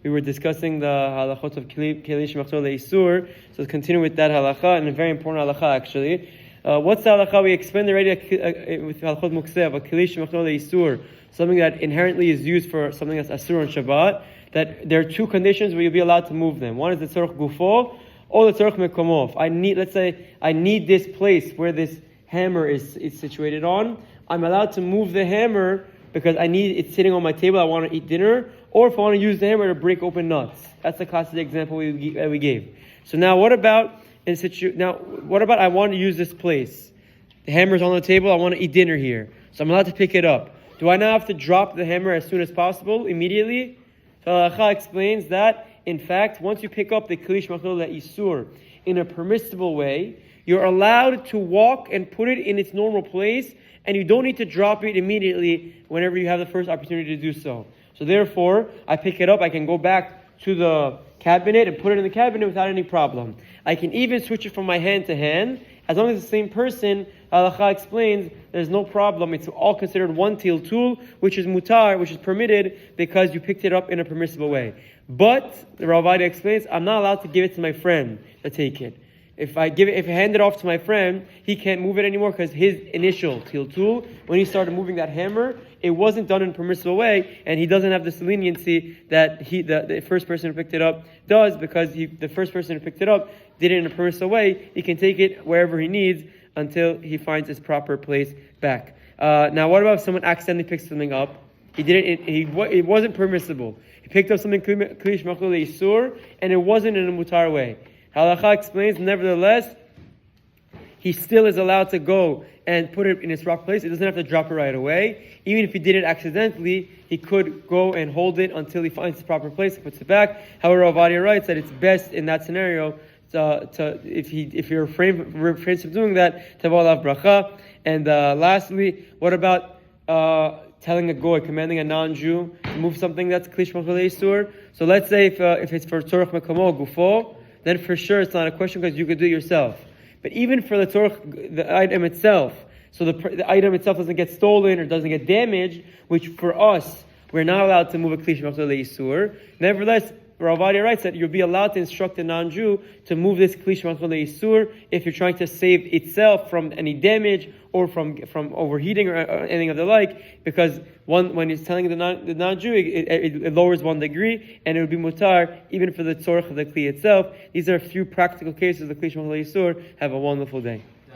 We were discussing the halachot of Keli Shemelachto leisur. So let's continue with that halacha, and a very important halacha actually. What's the halacha? We explained already with halachot Muktzeh of a Keli Shemelachto leisur, something that inherently is used for something that's asur on Shabbat. That there are two conditions where you'll be allowed to move them. One is the tzorach gufo, or the tzorach mekomo. Let's say I need this place where this hammer is situated on. I'm allowed to move the hammer because it's sitting on my table. I want to eat dinner, or if I want to use the hammer to break open nuts. That's the classic example we gave. So now, what about I want to use this place? The hammer's on the table. I want to eat dinner here, so I'm allowed to pick it up. Do I now have to drop the hammer as soon as possible, immediately? So Halacha explains that, in fact, once you pick up the Keli Shemelachto leisur in a permissible way, you're allowed to walk and put it in its normal place, and you don't need to drop it immediately whenever you have the first opportunity to do so. So therefore, I pick it up, I can go back to the cabinet and put it in the cabinet without any problem. I can even switch it from my hand to hand. As long as the same person, Halacha explains, there's no problem. It's all considered one tool, which is mutar, which is permitted because you picked it up in a permissible way. But, the Rav Ovadia explains, I'm not allowed to give it to my friend to take it. If I hand it off to my friend, he can't move it anymore because his initial tool, when he started moving that hammer, it wasn't done in a permissible way, and he doesn't have this leniency that the first person who picked it up does, because the first person who picked it up did it in a permissible way. He can take it wherever he needs until he finds his proper place back. Now, what about if someone accidentally picks something up? He did it. It wasn't permissible. He picked up something Keli Shemelachto leisur, and it wasn't in a mutar way. Halacha explains, nevertheless, he still is allowed to go and put it in its proper place. He doesn't have to drop it right away. Even if he did it accidentally, he could go and hold it until he finds its proper place and puts it back. However, Rav Ovadia writes that it's best in that scenario if you're refrained from doing that, to have bracha. And lastly, what about telling a goy, commanding a non-Jew to move something that's Keli Shemelachto leisur? So let's say if it's for tzorach mekomo gufo, then for sure it's not a question because you could do it yourself. But even for the item itself, so the item itself doesn't get stolen or doesn't get damaged, which for us, we're not allowed to move a Keli Shemelachto leisur. Nevertheless, Rav Ovadia writes that you'll be allowed to instruct a non-Jew to move this Keli Shemelachto leisur if you're trying to save itself from any damage or from overheating or anything of the like, because when he's telling the non-Jew, it lowers 1 degree, and it would be mutar even for the tzorach of the Kli itself. These are a few practical cases of the Keli Shemelachto leisur. Have a wonderful day.